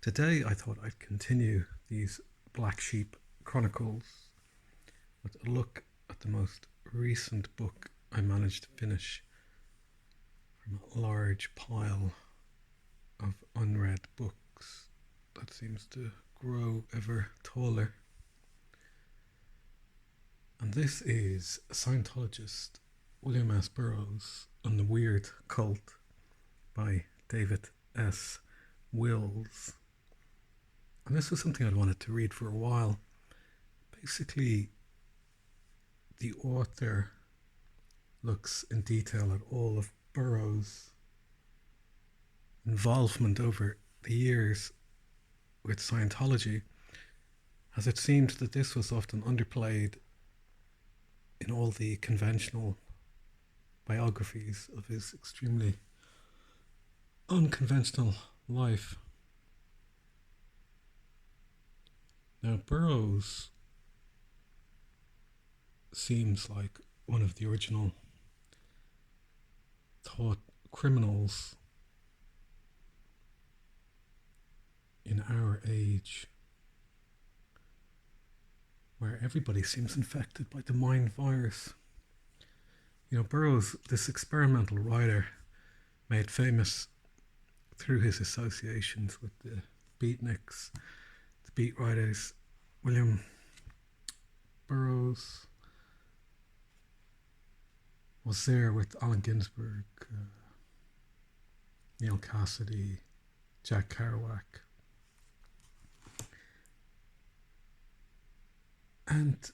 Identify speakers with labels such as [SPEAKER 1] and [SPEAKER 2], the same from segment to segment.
[SPEAKER 1] Today I thought I'd continue these Black Sheep Chronicles with a look at the most recent book I managed to finish from a large pile of unread books that seems to grow ever taller. And this is Scientologist William S. Burroughs and the Weird Cult by David S. Wills. And this was something I'd wanted to read for a while. Basically, the author looks in detail at all of Burroughs' involvement over the years with Scientology, as it seemed that this was often underplayed in all the conventional biographies of his extremely unconventional life. Now, Burroughs seems like one of the original thought criminals in our age, where everybody seems infected by the mind virus. Burroughs, this experimental writer, made famous through his associations with the beatniks, the beat writers. William Burroughs was there with Allen Ginsberg, Neil Cassidy, Jack Kerouac. And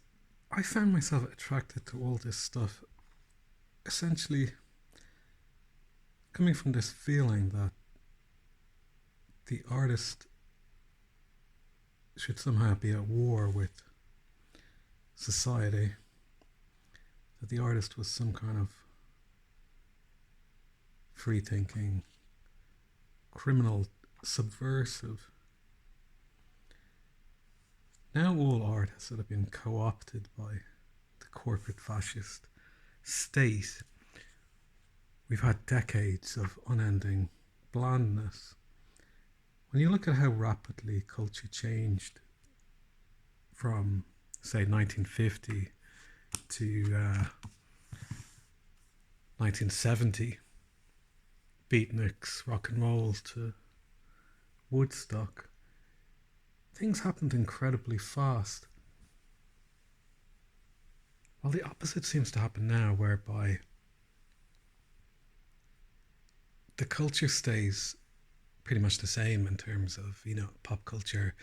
[SPEAKER 1] I found myself attracted to all this stuff, essentially coming from this feeling that the artist should somehow be at war with society, that the artist was some kind of free-thinking, criminal, subversive. Now all art has sort of been co-opted by the corporate fascist state. We've had decades of unending blandness. When you look at how rapidly culture changed from, say, 1950 to 1970, beatniks, rock and roll, to Woodstock, things happened incredibly fast. Well, the opposite seems to happen now, whereby the culture stays pretty much the same in terms of, pop culture,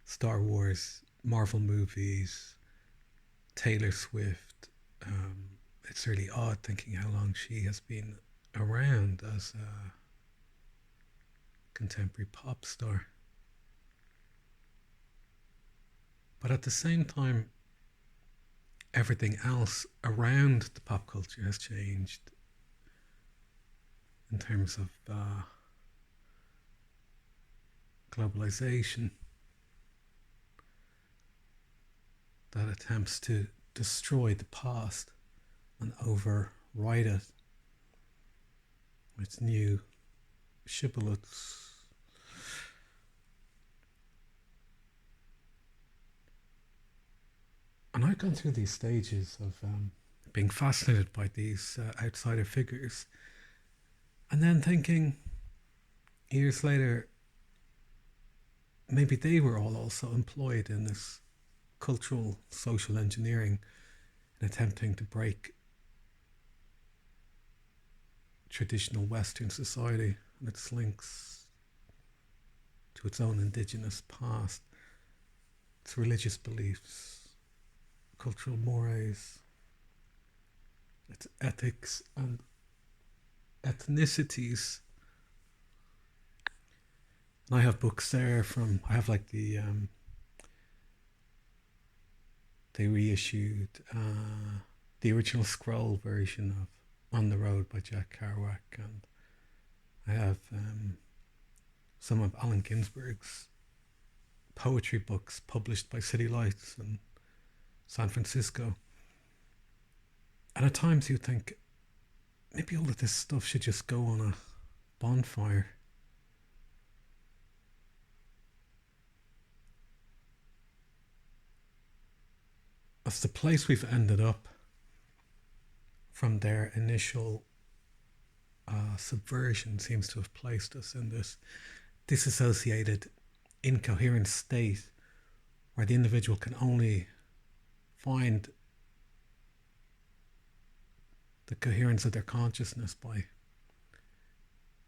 [SPEAKER 1] Star Wars, Marvel movies, Taylor Swift. It's really odd thinking how long she has been around as a contemporary pop star. But at the same time, everything else around the pop culture has changed in terms of globalization that attempts to destroy the past and overwrite it with new shibboleths. And I've gone through these stages of being fascinated by these outsider figures, and then thinking years later, maybe they were all also employed in this cultural social engineering in attempting to break traditional Western society and its links to its own indigenous past, its religious beliefs, cultural mores, its ethics and ethnicities. And I have books there I have like they reissued the original scroll version of On the Road by Jack Kerouac, and I have some of Allen Ginsberg's poetry books published by City Lights in San Francisco. And at times you think, maybe all of this stuff should just go on a bonfire. As the place we've ended up from their initial subversion seems to have placed us in this disassociated, incoherent state where the individual can only find the coherence of their consciousness by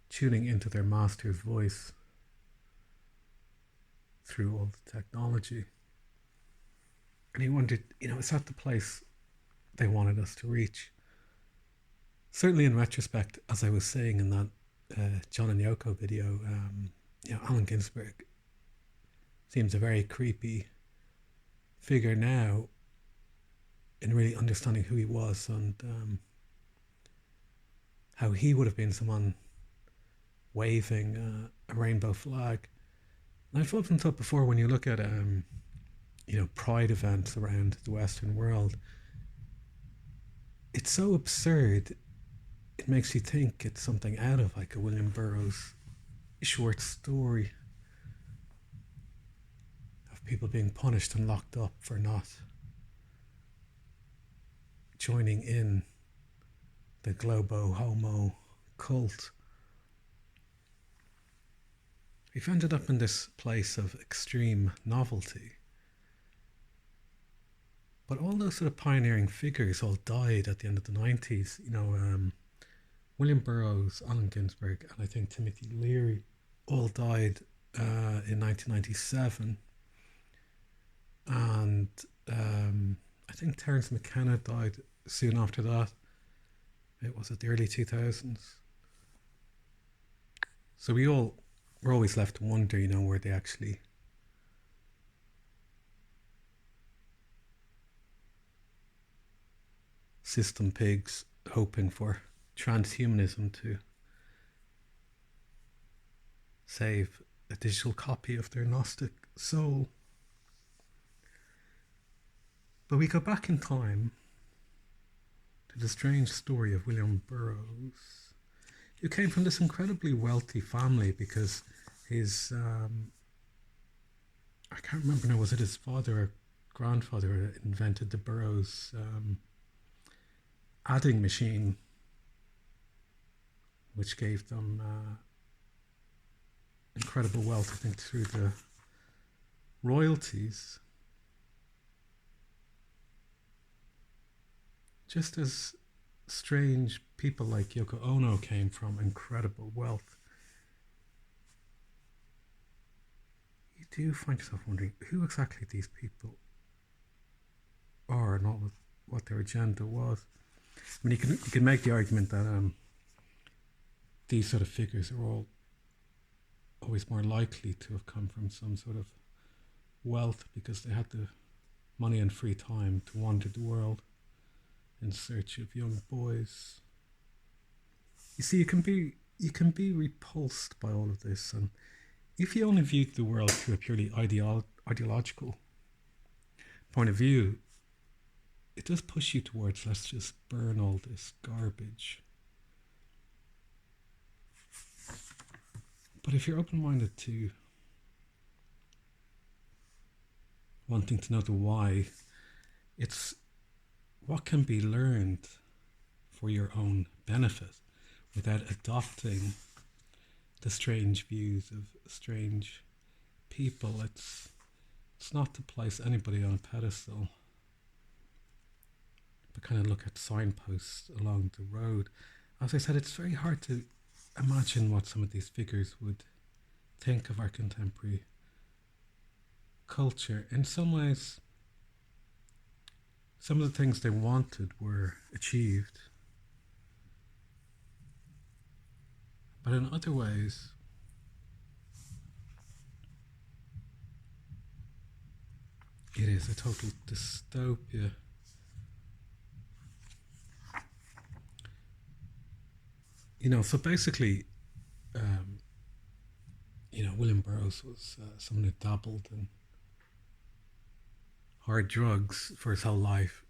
[SPEAKER 1] tuning into their master's voice through all the technology. And he wondered, is that the place they wanted us to reach? Certainly in retrospect, as I was saying in that John and Yoko video, Allen Ginsberg seems a very creepy figure now in really understanding who he was and how he would have been someone waving a rainbow flag. And I've often thought before, when you look at pride events around the Western world, it's so absurd. It makes you think it's something out of like a William Burroughs short story of people being punished and locked up for not joining in the Globo Homo cult. We've ended up in this place of extreme novelty. But all those sort of pioneering figures all died at the end of the 90s. William Burroughs, Allen Ginsberg, and I think Timothy Leary all died in 1997. And I think Terence McKenna died soon after that. It was at the early 2000s. So we're always left to wonder, where they actually system pigs hoping for transhumanism to save a digital copy of their Gnostic soul. But we go back in time to the strange story of William Burroughs, who came from this incredibly wealthy family because his, I can't remember now, was it his father or grandfather who invented the Burroughs adding machine, which gave them incredible wealth, I think, through the royalties. Just as strange people like Yoko Ono came from incredible wealth, you do find yourself wondering who exactly these people are and what their agenda was. I mean, you can make the argument that these sort of figures are always more likely to have come from some sort of wealth because they had the money and free time to wander the world in search of young boys. You see, you can be repulsed by all of this, and if you only viewed the world through a purely ideological point of view, it does push you towards, let's just burn all this garbage. But if you're open-minded to wanting to know the why, it's what can be learned for your own benefit without adopting the strange views of strange people. It's not to place anybody on a pedestal, but kind of look at signposts along the road. As I said, it's very hard to imagine what some of these figures would think of our contemporary culture. In some ways, some of the things they wanted were achieved, but in other ways, it is a total dystopia. So basically, William Burroughs was someone who dabbled in hard drugs for his whole life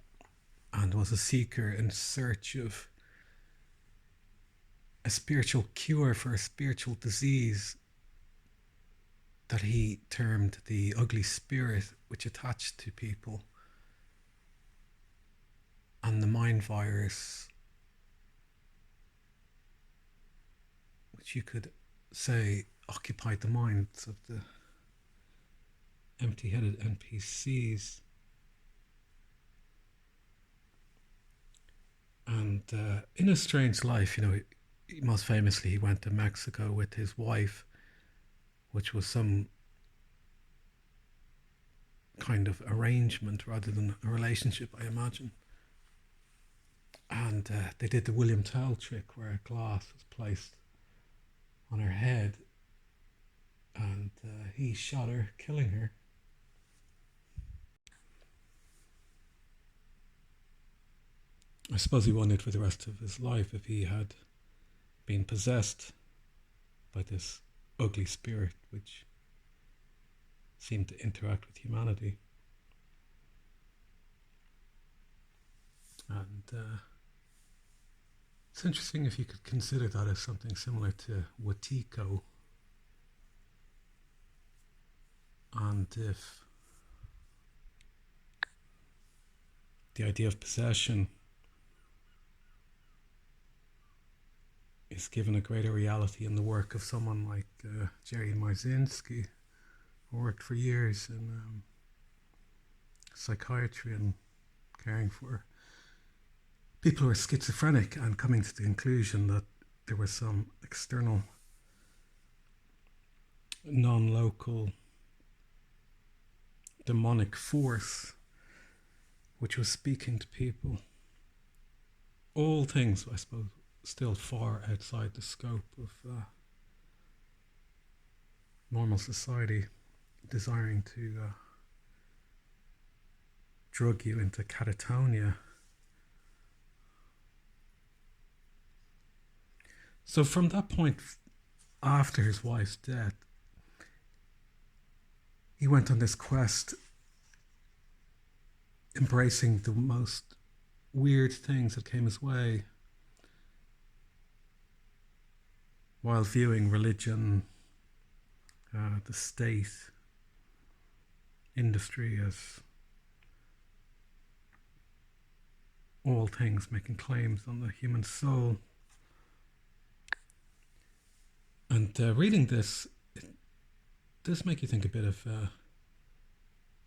[SPEAKER 1] and was a seeker in search of a spiritual cure for a spiritual disease that he termed the ugly spirit which attached to people and the mind virus, which you could say occupied the minds of the empty-headed NPCs. And in A Strange Life, most famously, he went to Mexico with his wife, which was some kind of arrangement rather than a relationship, I imagine. And they did the William Tell trick where a glass was placed on her head, and he shot her, killing her. I suppose he wondered for the rest of his life if he had been possessed by this ugly spirit which seemed to interact with humanity. And it's interesting if you could consider that as something similar to Watiko, and if the idea of possession is given a greater reality in the work of someone like Jerry Marzinski, who worked for years in psychiatry and caring for people who are schizophrenic, and coming to the conclusion that there was some external, non-local, demonic force which was speaking to people. All things, I suppose, still far outside the scope of normal society, desiring to drug you into catatonia. So from that point, after his wife's death, he went on this quest, embracing the most weird things that came his way, while viewing religion, the state, industry as all things making claims on the human soul. And reading this, it does make you think a bit of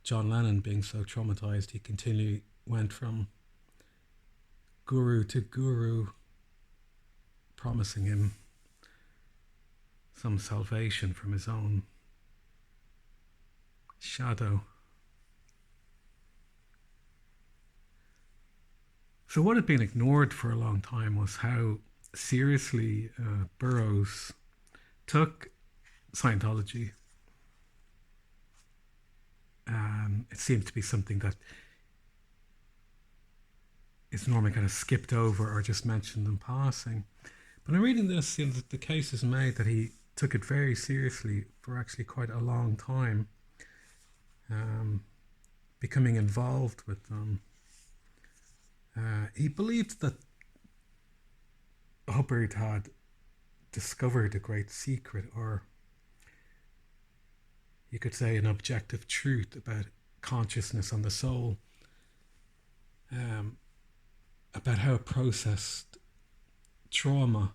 [SPEAKER 1] John Lennon being so traumatized. He continually went from guru to guru, promising him some salvation from his own shadow. So what had been ignored for a long time was how seriously Burroughs took Scientology. It seemed to be something that is normally kind of skipped over or just mentioned in passing. But in reading this, the case is made that he took it very seriously for actually quite a long time, becoming involved with them. He believed that Hubbard had discovered a great secret, or you could say an objective truth about consciousness and the soul, about how it processed trauma.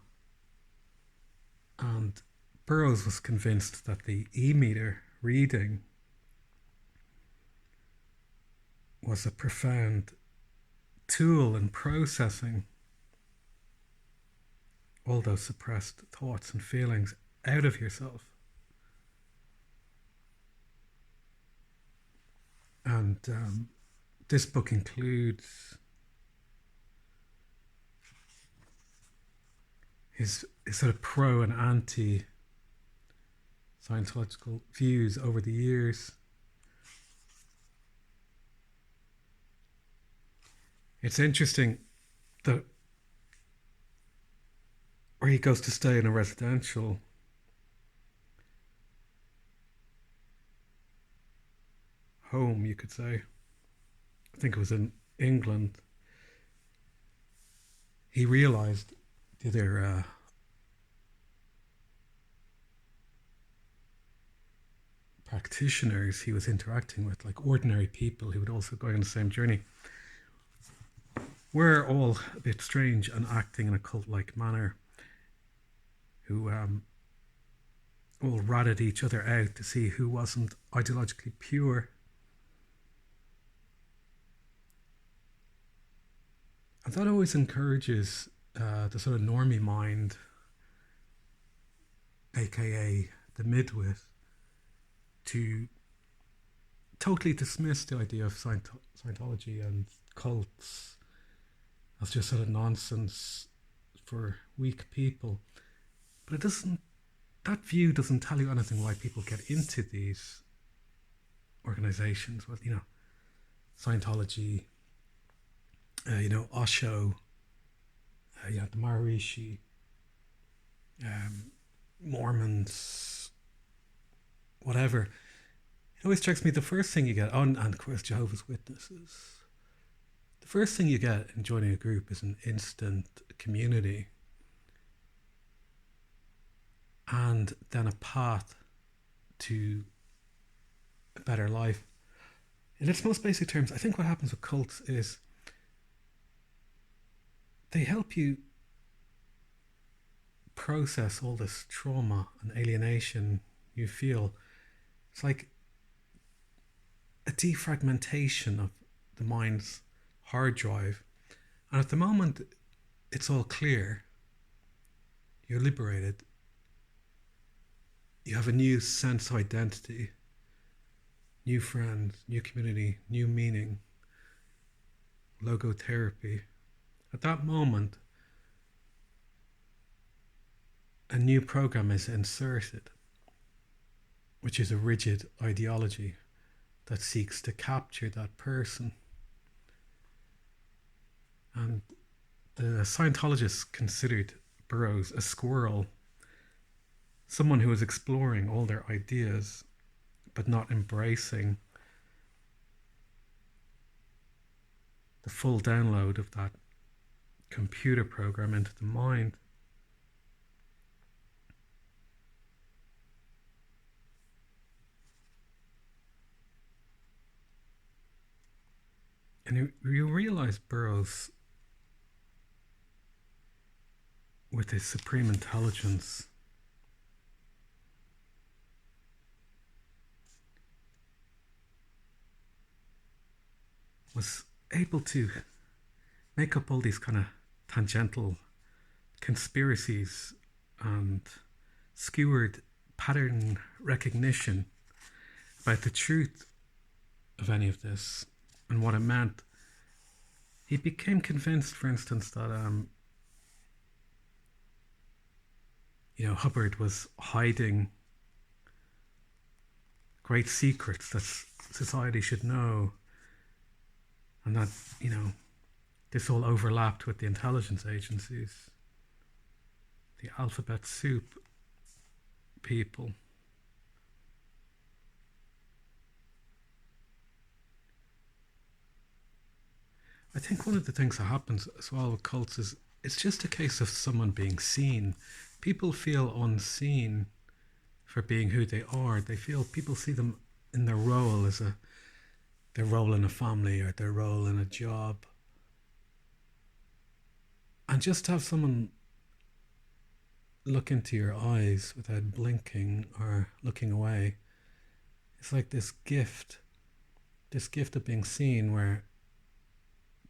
[SPEAKER 1] And Burroughs was convinced that the E-meter reading was a profound tool in processing all those suppressed thoughts and feelings out of yourself. And this book includes his sort of pro and anti Scientological views over the years. It's interesting that where he goes to stay in a residential home, you could say, I think it was in England, he realized the other practitioners he was interacting with, like ordinary people who would also go on the same journey, we're all a bit strange and acting in a cult-like manner, who all ratted each other out to see who wasn't ideologically pure. And that always encourages the sort of normie mind, aka the midwit, to totally dismiss the idea of Scientology and cults as just sort of nonsense for weak people. But it doesn't. That view doesn't tell you anything why people get into these organizations. Well, Scientology, Osho, the Maharishi, Mormons, whatever. It always strikes me the first thing you get, and of course Jehovah's Witnesses, the first thing you get in joining a group is an instant community and then a path to a better life. In its most basic terms, I think what happens with cults is they help you process all this trauma and alienation you feel. It's like a defragmentation of the mind's hard drive. And at the moment, it's all clear. You're liberated. You have a new sense of identity, new friends, new community, new meaning, logotherapy. At that moment, a new program is inserted, which is a rigid ideology that seeks to capture that person. And the Scientologists considered Burroughs a squirrel, someone who was exploring all their ideas but not embracing the full download of that computer program into the mind. And you realize Burroughs, with his supreme intelligence, was able to make up all these kind of tangential conspiracies and skewered pattern recognition about the truth of any of this and what it meant. He became convinced, for instance, that Hubbard was hiding great secrets that society should know, and that this all overlapped with the intelligence agencies, the alphabet soup people. I think one of the things that happens as well with cults is it's just a case of someone being seen. People feel unseen for being who they are. People see them in their role as their role in a family or their role in a job. And just to have someone look into your eyes without blinking or looking away, it's like this gift of being seen, where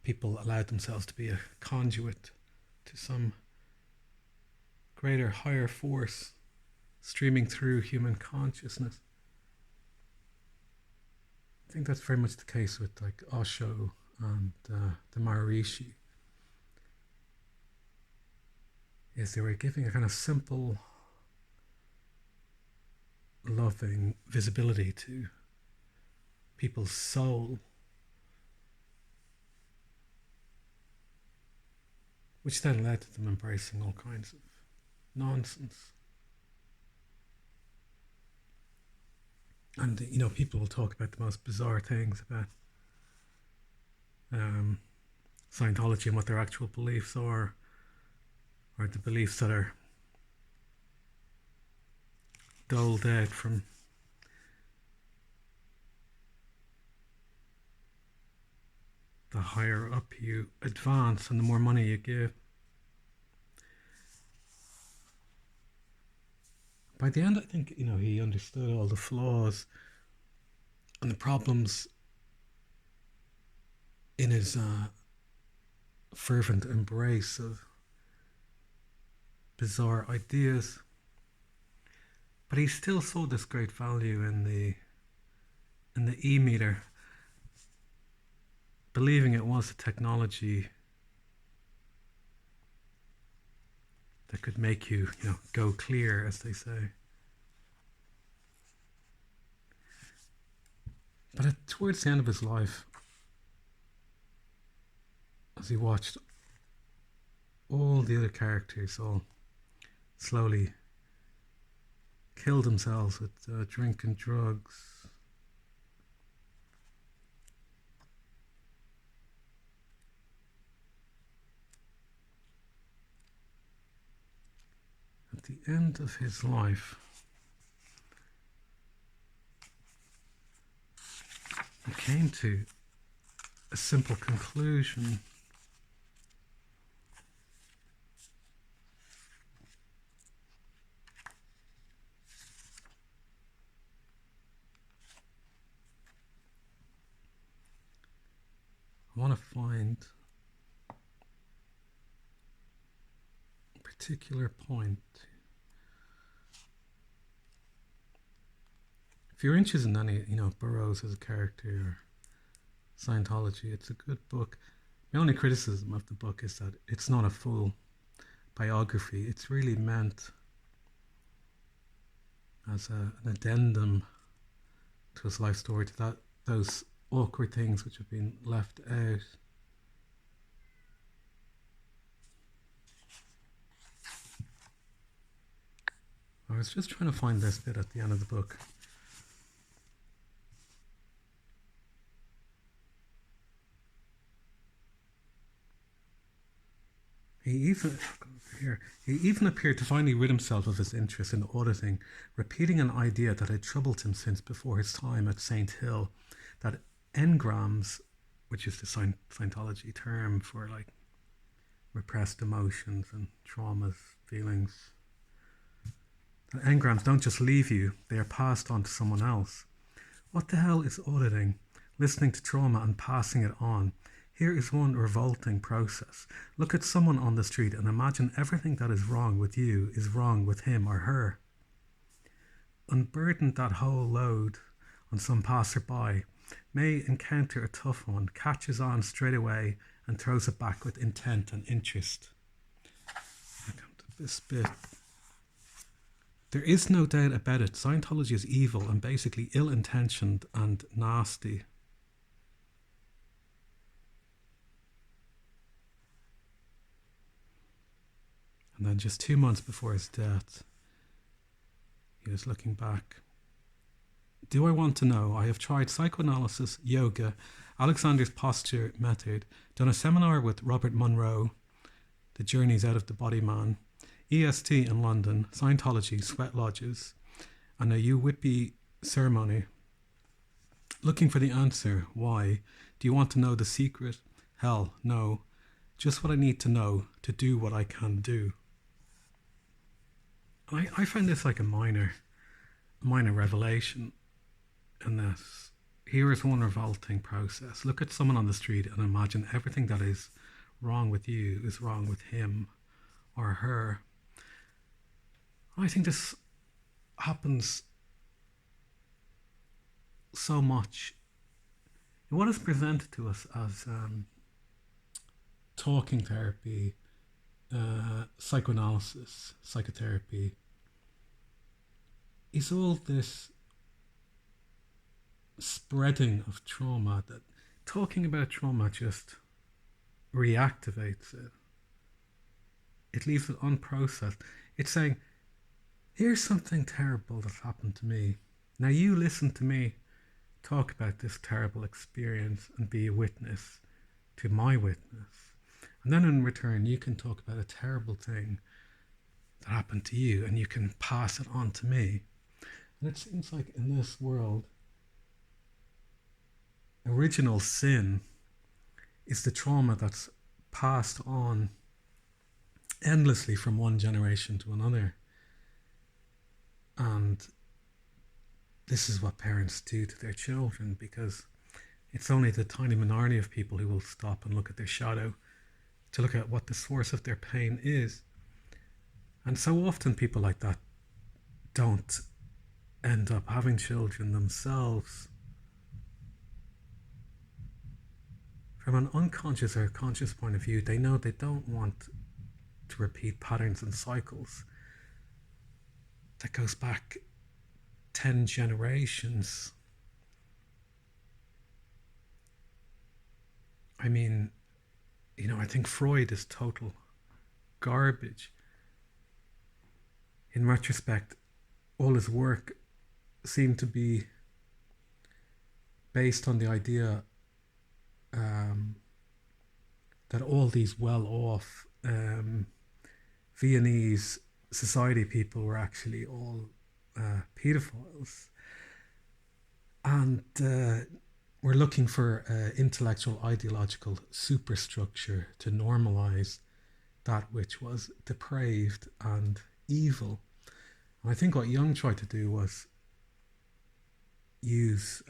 [SPEAKER 1] people allowed themselves to be a conduit to some greater, higher force streaming through human consciousness. I think that's very much the case with like Osho and the Maharishi. Is they were giving a kind of simple, loving visibility to people's soul, which then led to them embracing all kinds of nonsense. And people will talk about the most bizarre things about Scientology and what their actual beliefs are, or the beliefs that are doled out from the higher up you advance and the more money you give. By the end, I think, he understood all the flaws and the problems in his fervent embrace of bizarre ideas. But he still saw this great value in the e-meter, believing it was a technology that could make you, go clear, as they say. But towards the end of his life, as he watched all the other characters all slowly kill themselves with drink and drugs, at the end of his life, he came to a simple conclusion. I want to find a particular point. If you're interested in any, Burroughs as a character or Scientology, it's a good book. My only criticism of the book is that it's not a full biography. It's really meant as an addendum to his life story, to those awkward things which have been left out. I was just trying to find this bit at the end of the book. He even appeared to finally rid himself of his interest in auditing, repeating an idea that had troubled him since before his time at St. Hill, that engrams, which is the Scientology term for like repressed emotions and traumas, feelings, that engrams don't just leave you, they are passed on to someone else. What the hell is auditing? Listening to trauma and passing it on. Here is one revolting process. Look at someone on the street and imagine everything that is wrong with you is wrong with him or her. Unburden that whole load on some passerby, may encounter a tough one, catches on straight away and throws it back with intent and interest. I come to this bit. There is no doubt about it. Scientology is evil and basically ill-intentioned and nasty. And then just 2 months before his death, he was looking back. Do I want to know? I have tried psychoanalysis, yoga, Alexander's posture method, done a seminar with Robert Monroe, The Journeys Out of the Body Man, EST in London, Scientology, sweat lodges, and a UWIPI ceremony. Looking for the answer. Why? Do you want to know the secret? Hell, no. Just what I need to know to do what I can do. I find this like a minor revelation in this. Here is one revolting process. Look at someone on the street and imagine everything that is wrong with you is wrong with him or her. I think this happens so much. What is presented to us as talking therapy, psychoanalysis, psychotherapy, is all this spreading of trauma, that talking about trauma just reactivates it. It leaves it unprocessed. It's saying, here's something terrible that's happened to me. Now you listen to me talk about this terrible experience and be a witness to my witness. And then in return, you can talk about a terrible thing that happened to you and you can pass it on to me. And it seems like in this world, original sin is the trauma that's passed on endlessly from one generation to another. And this is what parents do to their children, because it's only the tiny minority of people who will stop and look at their shadow to look at what the source of their pain is. And so often people like that don't end up having children themselves. From an unconscious or conscious point of view, they know they don't want to repeat patterns and cycles that goes back 10 generations. I mean, I think Freud is total garbage. In retrospect, all his work seemed to be based on the idea that all these well-off Viennese society people were actually all pedophiles. And we're looking for intellectual, ideological superstructure to normalize that which was depraved and evil. And I think what Jung tried to do was use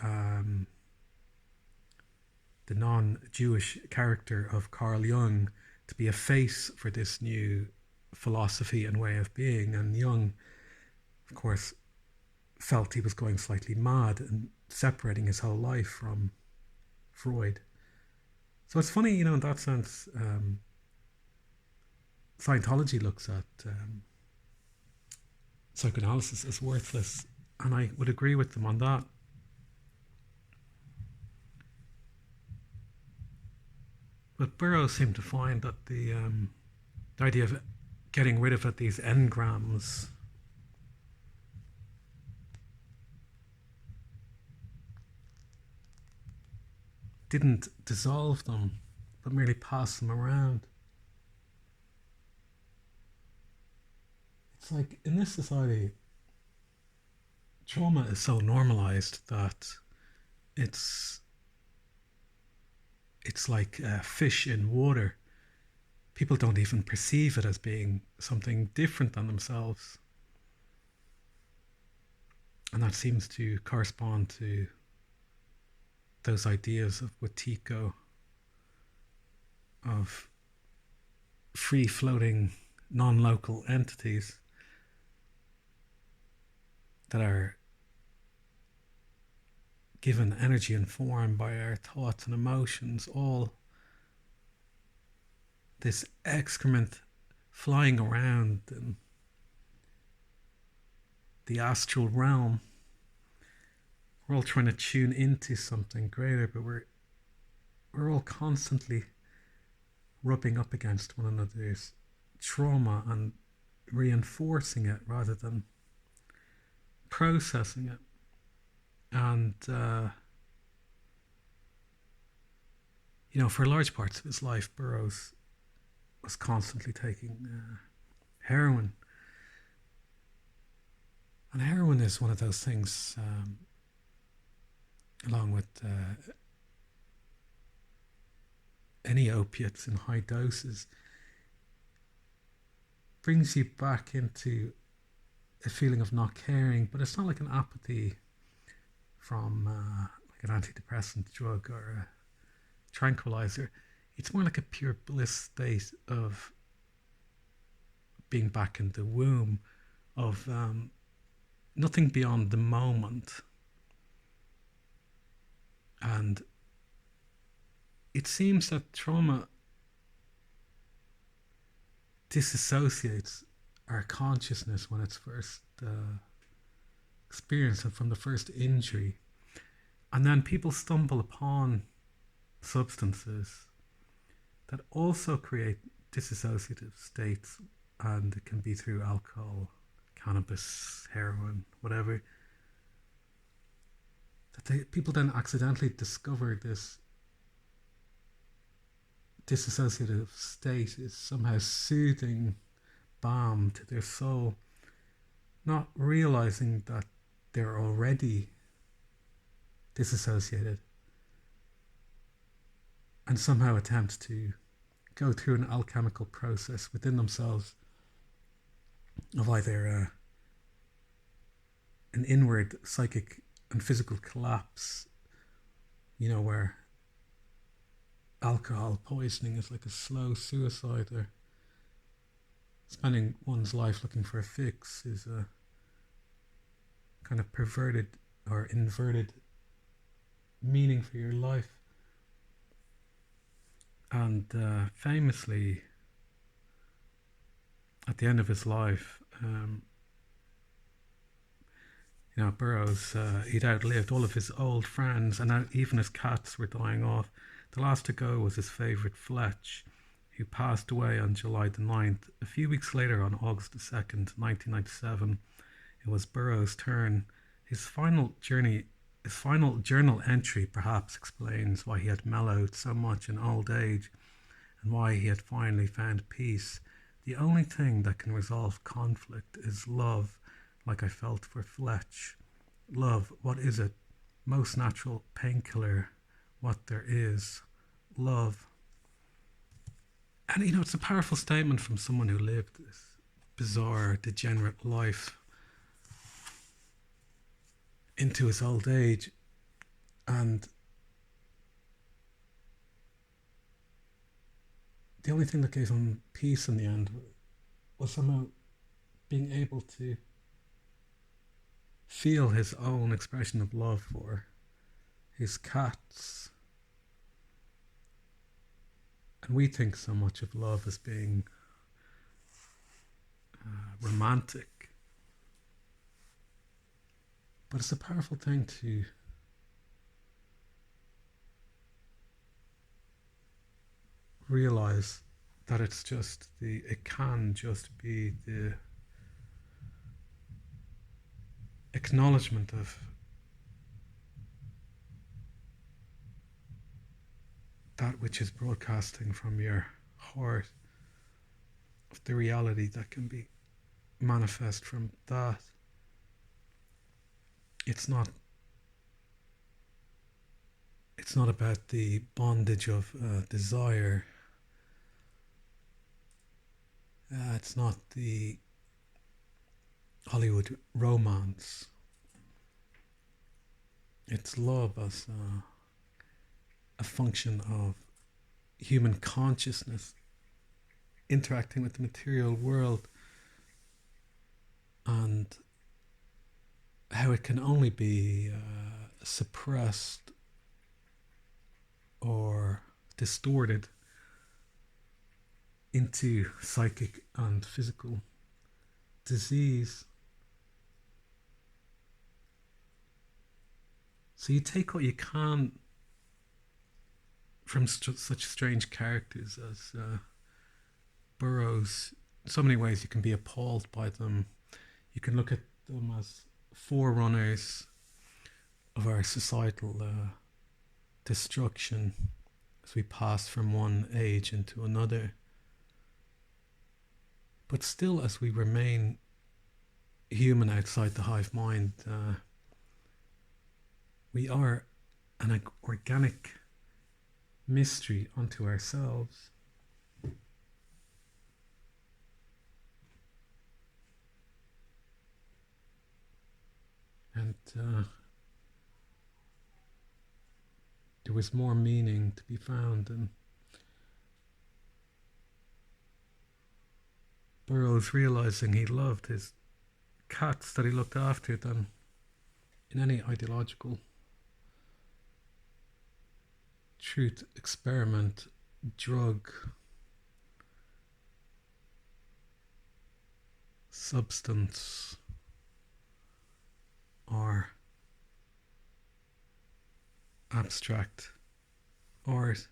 [SPEAKER 1] the non-Jewish character of Carl Jung to be a face for this new philosophy and way of being. And Jung, of course, felt he was going slightly mad and separating his whole life from Freud. So it's funny, in that sense, Scientology looks at psychoanalysis as worthless, and I would agree with them on that. But Burroughs seemed to find that the idea of getting rid of these engrams didn't dissolve them, but merely pass them around. It's like in this society, trauma is so normalized that it's like fish in water. People don't even perceive it as being something different than themselves. And that seems to correspond to those ideas of Wetiko, of free-floating, non-local entities that are given energy and form by our thoughts and emotions, all this excrement flying around in the astral realm. We're all trying to tune into something greater, but we're all constantly rubbing up against one another's trauma and reinforcing it rather than processing it. And for large parts of his life, Burroughs was constantly taking heroin. And heroin is one of those things, along with any opiates in high doses, brings you back into a feeling of not caring, but it's not like an apathy from like an antidepressant drug or a tranquilizer. It's more like a pure bliss state of being back in the womb, of nothing beyond the moment. And it seems that trauma disassociates our consciousness when it's first experienced, and from the first injury. And then people stumble upon substances that also create dissociative states, and it can be through alcohol, cannabis, heroin, whatever. That people then accidentally discover this dissociative state is somehow soothing balm to their soul, not realizing that they're already disassociated. and somehow attempt to go through an alchemical process within themselves of either an inward psychic and physical collapse, where alcohol poisoning is like a slow suicide, or spending one's life looking for a fix is a kind of perverted or inverted meaning for your life. And famously, at the end of his life, Burroughs, he'd outlived all of his old friends, and even his cats were dying off. The last to go was his favourite Fletch, who passed away on July the 9th. A few weeks later, on August the 2nd, 1997, it was Burroughs' turn. His final journal entry perhaps explains why he had mellowed so much in old age and why he had finally found peace. The only thing that can resolve conflict is love, like I felt for Fletch. Love, what is it? Most natural painkiller, what there is. Love. And it's a powerful statement from someone who lived this bizarre, degenerate life into his old age. And the only thing that gave him peace in the end was somehow being able to feel his own expression of love for his cats. And we think so much of love as being romantic. But it's a powerful thing to realize that it can just be the acknowledgement of that which is broadcasting from your heart, of the reality that can be manifest from that. It's not about the bondage of desire. It's not the Hollywood romance. It's love as a function of human consciousness interacting with the material world, and how it can only be suppressed or distorted into psychic and physical disease. So you take what you can from such strange characters as Burroughs. In so many ways you can be appalled by them. You can look at them as forerunners of our societal destruction as we pass from one age into another. But still, as we remain human outside the hive mind, we are an organic mystery unto ourselves. And there was more meaning to be found in Burroughs realizing he loved his cats that he looked after than in any ideological truth experiment, drug, substance, or abstract art.